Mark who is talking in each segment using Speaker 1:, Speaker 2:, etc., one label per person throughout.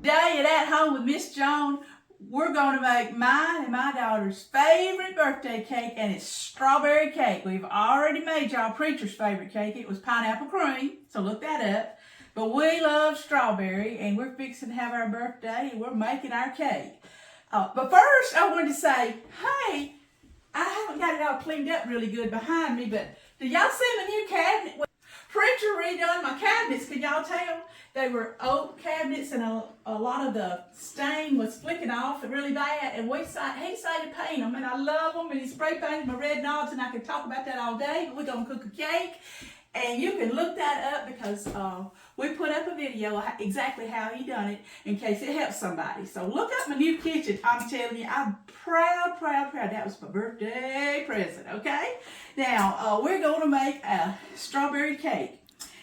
Speaker 1: Today at Home with Miss Joan, we're going to make mine and my daughter's favorite birthday cake, and it's strawberry cake. We've already made y'all Preacher's favorite cake. It was pineapple cream, so look that up. But we love strawberry, and we're fixing to have our birthday, and we're making our cake. But first, I wanted to say, hey, I haven't got it all cleaned up really good behind me, but do y'all see my new cabinet? Preacher redone my cabinets, can y'all tell? They were oak cabinets, and a lot of the stain was flicking off really bad, and he decided to paint them, and I love them, and he spray painted my red knobs, and I could talk about that all day, but we're going to cook a cake, and you can look that up because we put up a video exactly how he done it in case it helps somebody. So look up my new kitchen. I'm telling you, I'm proud. That was my birthday present, okay? Now, we're going to make a strawberry cake.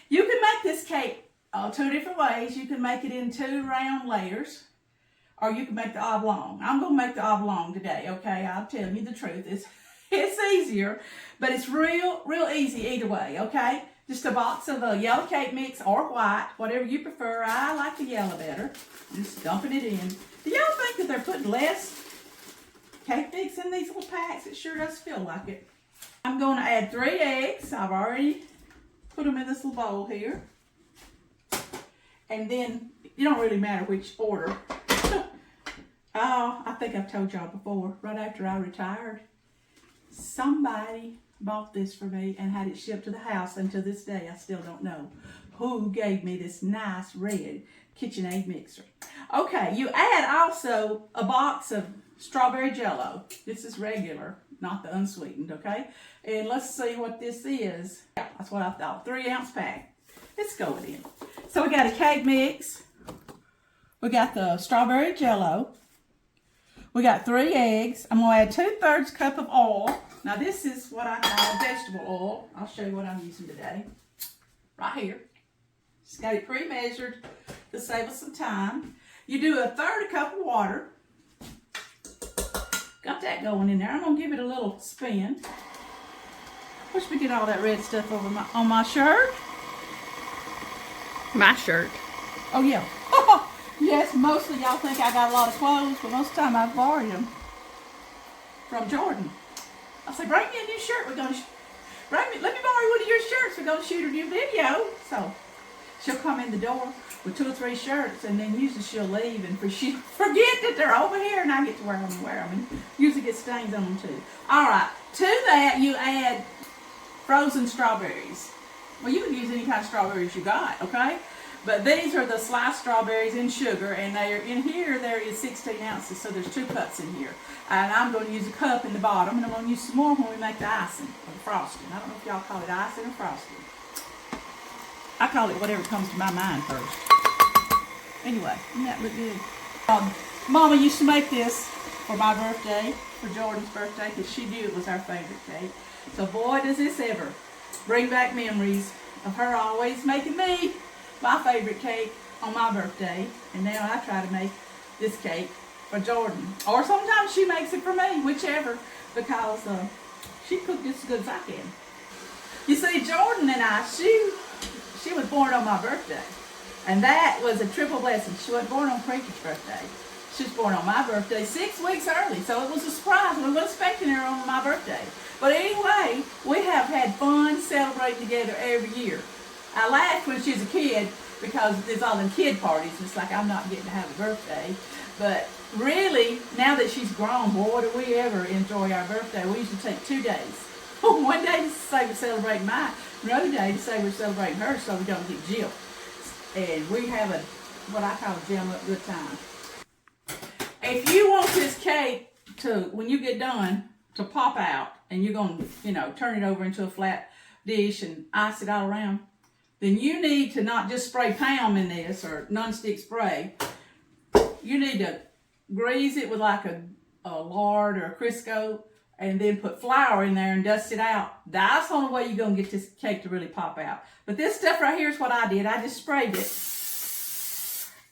Speaker 1: You can make this cake two different ways. You can make it in 2 round layers, or you can make the oblong. I'm going to make the oblong today, okay? I'll tell you the truth. It's easier, but it's real easy either way, okay? Just a box of yellow cake mix or white, whatever you prefer. I like the yellow better. Just dumping it in. Do y'all think that they're putting less cake mix in these little packs? It sure does feel like it. I'm going to add 3 eggs. I've already put them in this little bowl here. And then, it don't really matter which order. Oh, I think I've told y'all before, right after I retired, somebody bought this for me and had it shipped to the house, and to this day I still don't know who gave me this nice red KitchenAid mixer. Okay, you add also a box of strawberry JELLO. This is regular, not the unsweetened, okay? And let's see what this is. Yeah, that's what I thought. 3-ounce pack. Let's go with it. So we got a cake mix. We got the strawberry JELLO. We got 3 eggs. I'm going to add 2/3 cup of oil. Now this is what I call vegetable oil. I'll show you what I'm using today. Right here. Just got it pre-measured to save us some time. You do 1/3 cup of water. Got that going in there. I'm going to give it a little spin. Where'd we get all that red stuff over on my shirt?
Speaker 2: My shirt.
Speaker 1: Oh yeah. Yes, mostly y'all think I got a lot of clothes, but most of the time I've borrowed them from Jordan. I say, bring me a new shirt. Let me borrow one of your shirts. We're going to shoot a new video. So she'll come in the door with 2 or 3 shirts, and then usually she'll leave, and she'll forget that they're over here, and I get to wear them, and usually get stains on them too. All right, to that you add frozen strawberries. Well, you can use any kind of strawberries you got, okay? But these are the sliced strawberries in sugar, and they're in here. There is 16 ounces, so there's 2 cups in here. And I'm going to use a cup in the bottom, and I'm going to use some more when we make the icing or the frosting. I don't know if y'all call it icing or frosting. I call it whatever comes to my mind first. Anyway, doesn't that look good? Mama used to make this for my birthday, for Jordan's birthday, because she knew it was our favorite cake. So boy, does this ever bring back memories of her always making me my favorite cake on my birthday. And now I try to make this cake for Jordan. Or sometimes she makes it for me, whichever, because she cooked just as good as I can. You see, Jordan and I, she was born on my birthday. And that was a triple blessing. She wasn't born on Preacher's birthday. She was born on my birthday 6 weeks early, so it was a surprise. We weren't expecting her on my birthday. But anyway, we have had fun celebrating together every year. I laughed when she was a kid because there's all them kid parties. It's like I'm not getting to have a birthday. But really, now that she's grown, boy, do we ever enjoy our birthday. We used to take 2 days. One day to say we're celebrating mine, another day to say we're celebrating hers so we don't get gypped. And we have what I call a jam up good time. If you want this cake to, when you get done, to pop out, and you're going to, turn it over into a flat dish and ice it all around, then you need to not just spray Palm in this or nonstick spray. You need to grease it with like a lard or a Crisco, and then put flour in there and dust it out. That's the only way you're going to get this cake to really pop out. But this stuff right here is what I did. I just sprayed it.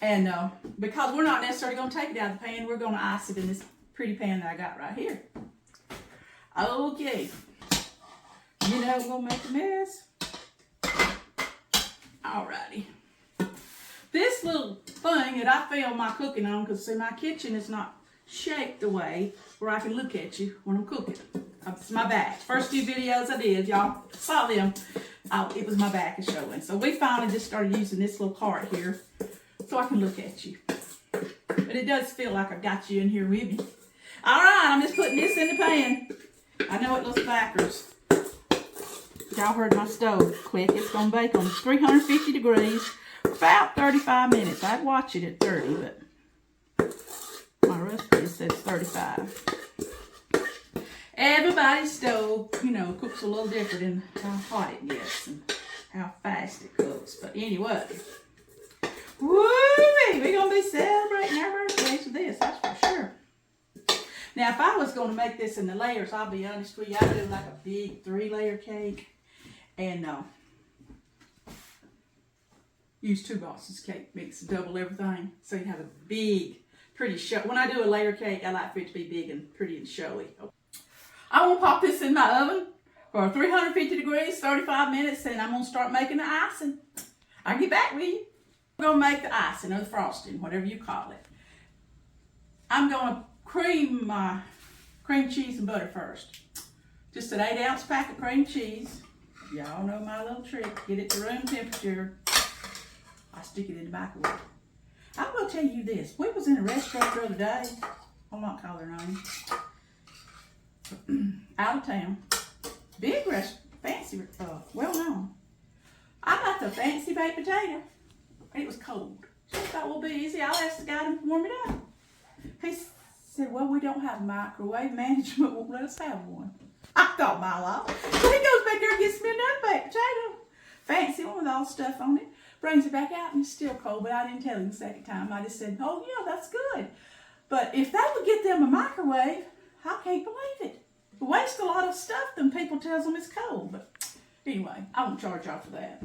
Speaker 1: And because we're not necessarily going to take it out of the pan, we're going to ice it in this pretty pan that I got right here. Okay. You know I'm going to make a mess. Alrighty. This little thing that I film my cooking on, because see, my kitchen is not shaped the way where I can look at you when I'm cooking. It's my back. First few videos I did, y'all saw them. It was my back is showing. So we finally just started using this little cart here so I can look at you. But it does feel like I've got you in here with me. All right, I'm just putting this in the pan. I know it looks backwards. Y'all heard my stove click. It's going to bake on 350 degrees for about 35 minutes. I'd watch it at 30, but my recipe says 35. Everybody's stove, you know, cooks a little different in how hot it gets and how fast it cooks. But anyway, woo-wee, we're going to be celebrating our birthdays with this, that's for sure. Now, if I was going to make this in the layers, I'll be honest with you, I'd do like a big 3-layer cake and use 2 boxes cake mix, double everything. So you have a big, pretty show. When I do a layer cake, I like for it to be big and pretty and showy. I'm going to pop this in my oven for 350 degrees, 35 minutes, and I'm going to start making the icing. I'll get back with you. I'm going to make the icing or the frosting, whatever you call it. I'm going to cream my cream cheese and butter first. Just an 8-ounce pack of cream cheese. Y'all know my little trick. Get it to room temperature. I stick it in the microwave. I will tell you this. We was in a restaurant the other day. I'll not call their name. Out of town. Big restaurant. Fancy, well known. I got the fancy baked potato. It was cold. So I thought, well, be easy. I'll ask the guy to warm it up. He said, well, we don't have a microwave. Management won't let us have one. I thought, my law. So he goes back there and gets me another baked potato. Fancy one with all stuff on it. Brings it back out and it's still cold, but I didn't tell him the second time. I just said, oh, yeah, that's good. But if that would get them a microwave, I can't believe it. We waste a lot of stuff then people tells them it's cold. But anyway, I won't charge y'all for that.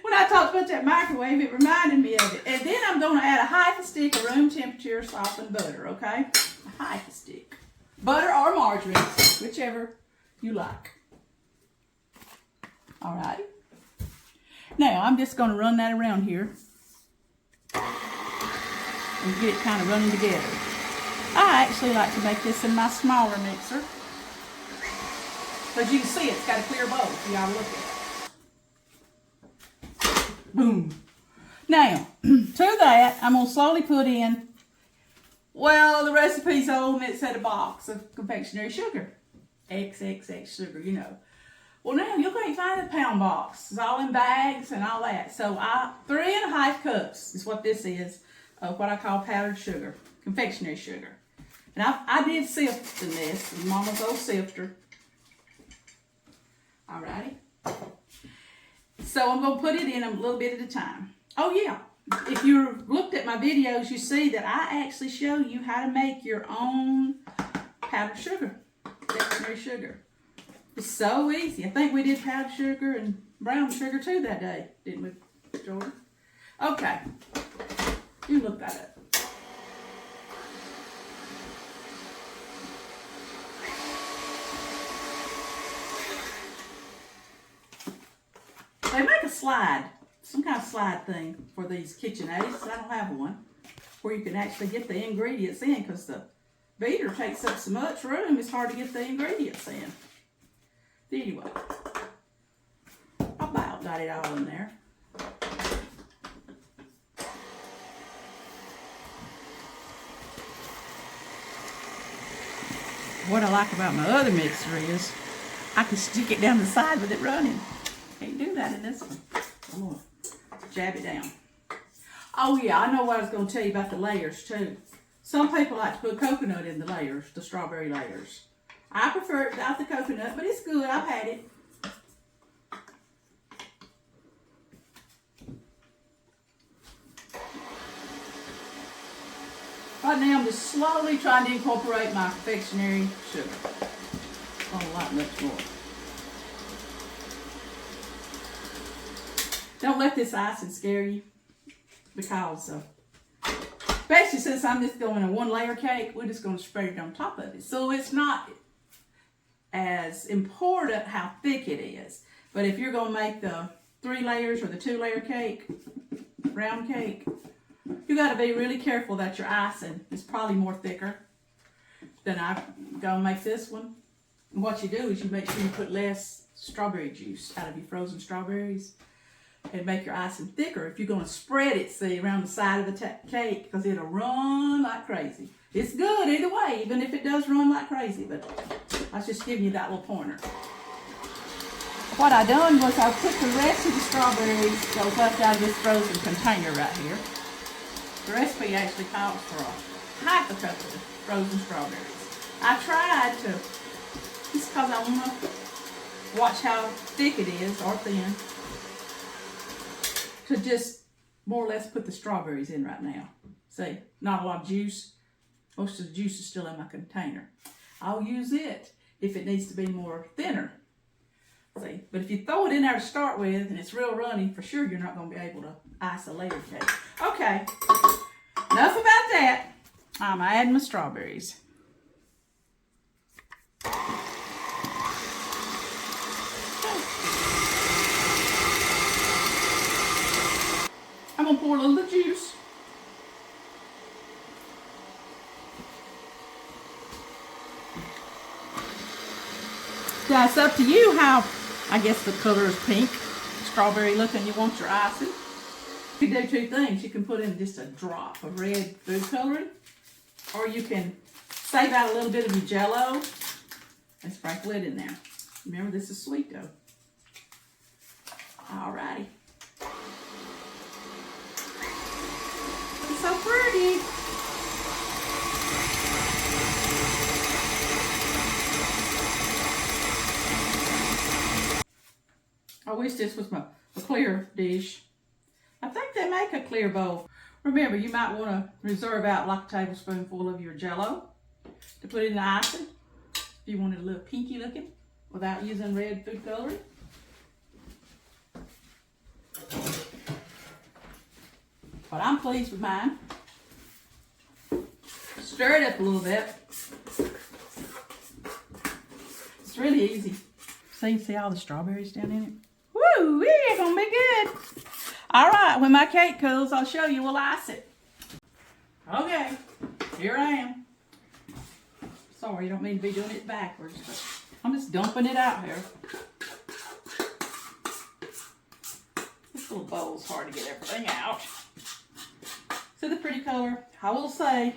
Speaker 1: When I talked about that microwave, it reminded me of it. And then I'm going to add a half a stick of room temperature softened butter, okay? A half a stick. Butter or margarine, whichever you like. All right. Now, I'm just going to run that around here and get it kind of running together. I actually like to make this in my smaller mixer. As you can see, it's got a clear bowl for y'all to look at. Boom. Now, to that, I'm going to slowly put in, well, the recipe's on, it said a box of confectionery sugar. XXX sugar, you know. Well, now you can't find a pound box. It's all in bags and all that. So 3½ cups is what this is of what I call powdered sugar, confectionery sugar. And I did sift in this, with Mama's old sifter. Alrighty. So I'm going to put it in a little bit at a time. Oh yeah, if you looked at my videos, you see that I actually show you how to make your own powdered sugar, confectionery sugar. It's so easy. I think we did powdered sugar and brown sugar too that day, didn't we, Jordan? Okay, you look that up. They make a slide, some kind of slide thing for these KitchenAids. I don't have one where you can actually get the ingredients in because the beater takes up so much room, it's hard to get the ingredients in. Anyway, I about got it all in there. What I like about my other mixer is I can stick it down the side with it running. Can't do that in this one. I'm going to jab it down. Oh yeah, I know what I was going to tell you about the layers too. Some people like to put coconut in the layers, the strawberry layers. I prefer it without the coconut, but it's good. I've had it. Right now I'm just slowly trying to incorporate my confectionery sugar. Oh, a lot much more. Don't let this icing scare you because, especially since I'm just doing a 1-layer cake, we're just going to spread it on top of it. So it's not as important how thick it is. But if you're going to make the 3 layers or the 2-layer cake, round cake, you got to be really careful that your icing is probably more thicker than I'm going to make this one. And what you do is you make sure you put less strawberry juice out of your frozen strawberries and make your icing thicker. If you're going to spread it, see, around the side of the cake, because it'll run like crazy. It's good either way, even if it does run like crazy, but I was just giving you that little pointer. What I done was I put the rest of the strawberries that was left out of this frozen container right here. The recipe actually calls for a half a cup of frozen strawberries. I tried to, just because I want to watch how thick it is, or thin, to just more or less put the strawberries in right now. See, not a lot of juice. Most of the juice is still in my container. I'll use it if it needs to be more thinner. See, but if you throw it in there to start with and it's real runny, for sure you're not going to be able to ice a layer cake. Okay, enough about that. I'm adding my strawberries. I'm going to pour a little of the juice. Now it's up to you how, I guess the color is pink, strawberry looking, you want your icing. You can do two things. You can put in just a drop of red food coloring, or you can save out a little bit of your JELLO and sprinkle it in there. Remember, this is sweet dough. Alrighty. It's so pretty. I wish this was a clear dish. I think they make a clear bowl. Remember, you might want to reserve out like a tablespoonful of your JELLO to put in the icing if you want it a little pinky looking without using red food coloring. But I'm pleased with mine. Stir it up a little bit. It's really easy. See all the strawberries down in it? Woo, it's gonna be good. All right, when my cake cools, I'll show you. We'll ice it. Okay, here I am. Sorry, I don't mean to be doing it backwards, but I'm just dumping it out here. This little bowl's hard to get everything out. See the pretty color? I will say,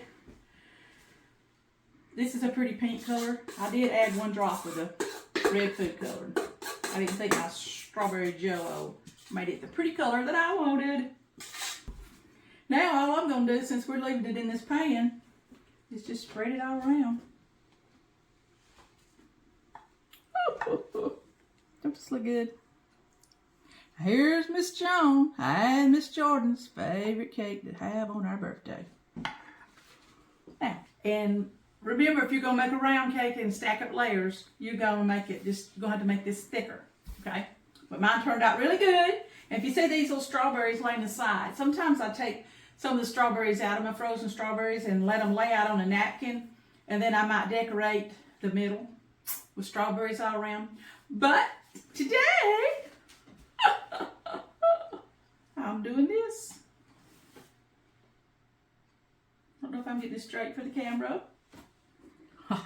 Speaker 1: this is a pretty pink color. I did add one drop of the red food coloring. I didn't think my strawberry JELLO made it the pretty color that I wanted. Now all I'm going to do, since we're leaving it in this pan, is just spread it all around. Don't this look good? Here's Miss Joan and Miss Jordan's favorite cake to have on our birthday. Now, and remember, if you're going to make a round cake and stack up layers, you're going to make it, just going to have to make this thicker, okay? But mine turned out really good. And if you see these little strawberries laying aside, sometimes I take some of the strawberries out of my frozen strawberries and let them lay out on a napkin, and then I might decorate the middle with strawberries all around. But today, I'm doing this. I don't know if I'm getting this straight for the camera. Does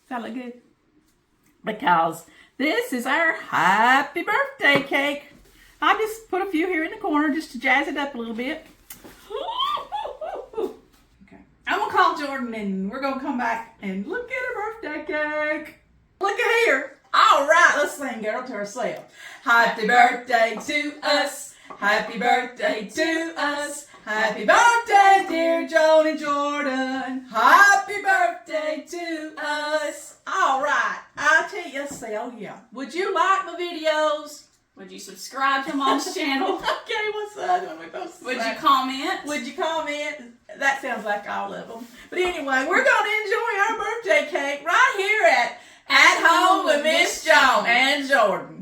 Speaker 1: that look good? Because this is our happy birthday cake. I just put a few here in the corner just to jazz it up a little bit. Okay. I'm going to call Jordan and we're going to come back and look at her birthday cake. Look at here. All right, let's sing girl to herself. Happy birthday to us. Happy birthday to us. Happy birthday, dear Joan and Jordan. Happy birthday to us. All right, I'll tell you, say, oh yeah. Would you like my videos?
Speaker 2: Would you subscribe to Mom's channel?
Speaker 1: Okay, what's the other one we're supposed to
Speaker 2: Would
Speaker 1: say?
Speaker 2: you comment?
Speaker 1: Would you comment? That sounds like all of them. But anyway, we're going to enjoy our birthday cake right here at Home with Miss Joan and Jordan.